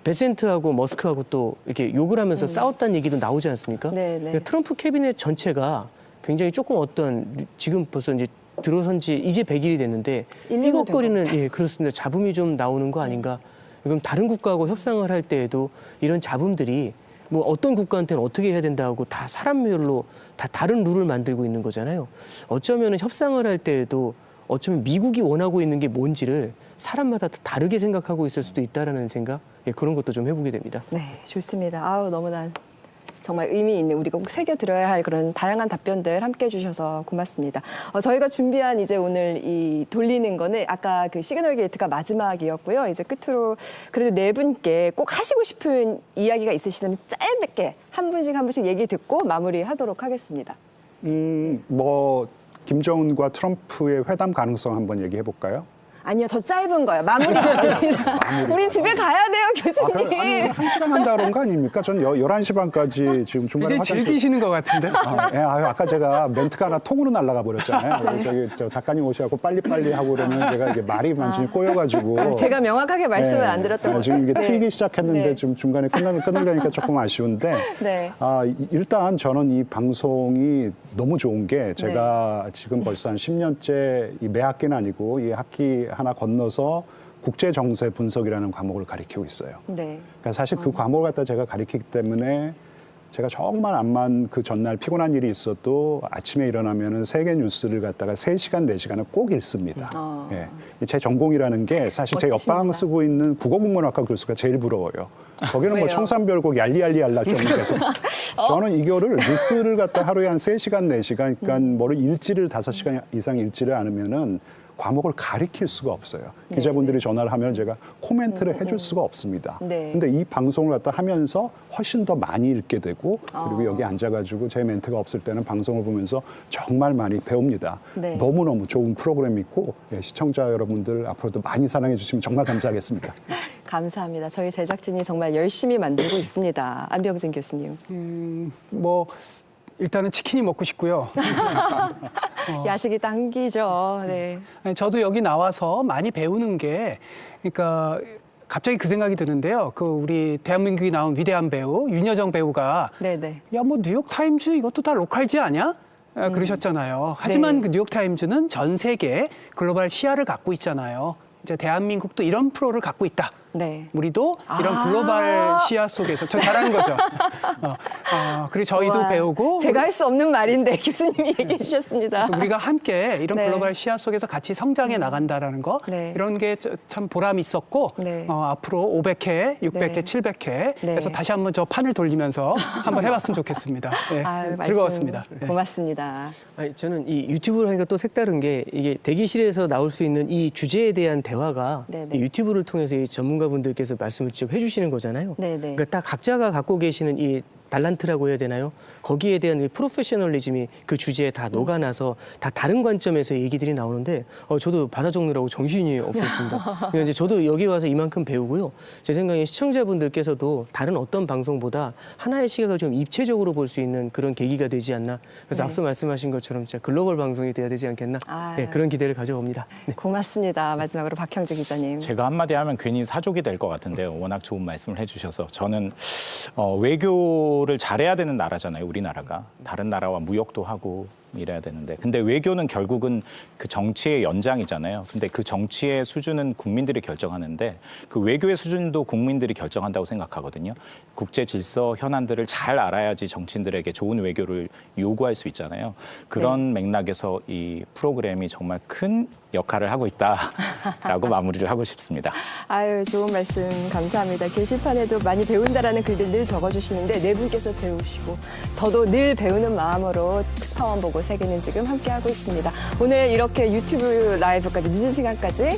베센트하고 머스크하고 또 이렇게 욕을 하면서 싸웠다는 얘기도 나오지 않습니까? 그러니까 트럼프 캐비넷 전체가 굉장히 조금 어떤 지금 벌써 이제 들어선 지 이제 100일이 됐는데 삐걱거리는 그렇습니다. 잡음이 좀 나오는 거 아닌가? 그럼 다른 국가하고 협상을 할 때에도 이런 잡음들이 뭐 어떤 국가한테는 어떻게 해야 된다고 다 사람별로 다 다른 룰을 만들고 있는 거잖아요. 어쩌면 협상을 할 때에도 어쩌면 미국이 원하고 있는 게 뭔지를 사람마다 다르게 생각하고 있을 수도 있다라는 생각, 그런 것도 좀 해보게 됩니다. 네, 좋습니다. 아우 너무나 정말 의미 있는 우리가 꼭 새겨들어야 할 그런 다양한 답변들 함께 해주셔서 고맙습니다. 저희가 준비한 이제 오늘 이 돌리는 거는 아까 그 시그널 게이트가 마지막이었고요. 이제 끝으로 그래도 네 분께 꼭 하시고 싶은 이야기가 있으시다면 짧게 한 분씩 얘기 듣고 마무리하도록 하겠습니다. 뭐 김정은과 트럼프의 회담 가능성 한번 얘기해 볼까요? 아니요, 더 짧은 거요. 마무리가. 우린 집에 가야 돼요, 교수님. 아니, 1시간 한다 그런 거 아닙니까? 전 11시 반까지 지금 중간에 이제 즐기시는 것 같은데. 아까 제가 멘트가 하나 통으로 날아가 버렸잖아요. 저기 저 작가님 오셔갖고 빨리빨리 하고 그러면 제가 이게 말이 완전히 꼬여가지고. 제가 명확하게 말씀을 안 드렸던 것 지금 이게 네. 튀기 시작했는데 네. 좀 중간에 끊으려니까 조금 아쉬운데. 네. 일단 저는 이 방송이 너무 좋은 게 제가 지금 벌써 한 10년째 이 매 학기는 아니고 이 학기 하나 건너서 국제 정세 분석이라는 과목을 가르치고 있어요. 네. 그러니까 사실 그 과목을 갖다 제가 가르치기 때문에 제가 정말 암만 그 전날 피곤한 일이 있어도 아침에 일어나면은 세계 뉴스를 갖다가 3시간, 4시간은 꼭 읽습니다. 예. 제 전공이라는 게 사실 제 옆방 쓰고 있는 국어국문학과 교수가 제일 부러워요. 거기는 뭐 청산별곡 얄리얄리얄라 좀 계속. 저는 이거를 뉴스를 갖다 하루에 한 3시간, 4시간, 그러니까 뭐를 읽지를 5시간 이상 읽지를 않으면은 과목을 가리킬 수가 없어요. 기자분들이 전화를 하면 제가 코멘트를 해줄 수가 없습니다. 근데 이 방송을 갖다 하면서 훨씬 더 많이 읽게 되고 그리고 여기 앉아가지고 제 멘트가 없을 때는 방송을 보면서 정말 많이 배웁니다. 너무너무 좋은 프로그램이고 시청자 여러분들 앞으로도 많이 사랑해 주시면 정말 감사하겠습니다. 감사합니다. 저희 제작진이 정말 열심히 만들고 있습니다. 안병진 교수님. 일단은 치킨이 먹고 싶고요. 야식이 당기죠. 네. 저도 여기 나와서 많이 배우는 게, 그러니까 갑자기 그 생각이 드는데요. 그 우리 대한민국이 나온 위대한 배우 윤여정 배우가 네네. 야, 뭐 뉴욕 타임즈 이것도 다 로컬지 아니야? 그러셨잖아요. 하지만 그 뉴욕 타임즈는 전 세계 글로벌 시야를 갖고 있잖아요. 이제 대한민국도 이런 프로를 갖고 있다. 네. 우리도 이런 글로벌 시야 속에서 저 잘하는 거죠. 그리고 저희도 우와, 배우고 제가 할 수 없는 말인데 교수님이 얘기해 주셨습니다. 우리가 함께 이런 네. 글로벌 시야 속에서 같이 성장해 나간다라는 거 네. 이런 게 참 보람이 있었고 네. 앞으로 500회, 600회, 네. 700회 네. 해서 다시 한번 저 판을 돌리면서 한번 해봤으면 좋겠습니다. 네. 말씀 즐거웠습니다. 네. 고맙습니다. 아니, 저는 이 유튜브를 하니까 또 색다른 게 이게 대기실에서 나올 수 있는 이 주제에 대한 대화가 네네. 이 유튜브를 통해서 이 전문가분들께서 말씀을 직접 해주시는 거잖아요. 네네. 그러니까 딱 각자가 갖고 계시는 이 달란트라고 해야 되나요? 거기에 대한 이 프로페셔널리즘이 그 주제에 다 녹아나서 다 다른 관점에서 얘기들이 나오는데 저도 받아 적느라고 정신이 없었습니다. 그러니까 이제 저도 여기 와서 이만큼 배우고요. 제 생각에 시청자분들께서도 다른 어떤 방송보다 하나의 시각을 좀 입체적으로 볼 수 있는 그런 계기가 되지 않나. 그래서 앞서 말씀하신 것처럼 진짜 글로벌 방송이 돼야 되지 않겠나. 네, 그런 기대를 가져봅니다. 네. 고맙습니다. 마지막으로 박형주 기자님. 제가 한마디 하면 괜히 사족이 될 것 같은데요. 워낙 좋은 말씀을 해주셔서 저는 외교를 잘해야 되는 나라잖아요. 우리나라가 다른 나라와 무역도 하고 이래야 되는데 근데 외교는 결국은 그 정치의 연장이잖아요. 근데 그 정치의 수준은 국민들이 결정하는데 그 외교의 수준도 국민들이 결정한다고 생각하거든요. 국제 질서 현안들을 잘 알아야지 정치인들에게 좋은 외교를 요구할 수 있잖아요. 그런 맥락에서 이 프로그램이 정말 큰 역할을 하고 있다라고 마무리를 하고 싶습니다. 아유, 좋은 말씀 감사합니다. 게시판에도 많이 배운다라는 글들 늘 적어주시는데 네 분께서 배우시고 저도 늘 배우는 마음으로 특파원 보고 세계는 지금 함께하고 있습니다. 오늘 이렇게 유튜브 라이브까지 늦은 시간까지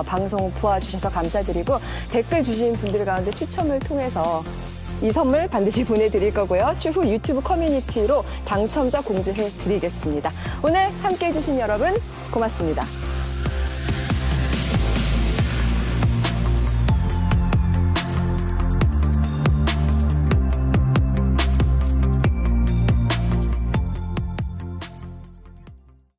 방송 도와주셔서 감사드리고 댓글 주신 분들 가운데 추첨을 통해서 이 선물 반드시 보내드릴 거고요. 추후 유튜브 커뮤니티로 당첨자 공지해 드리겠습니다. 오늘 함께해 주신 여러분 고맙습니다.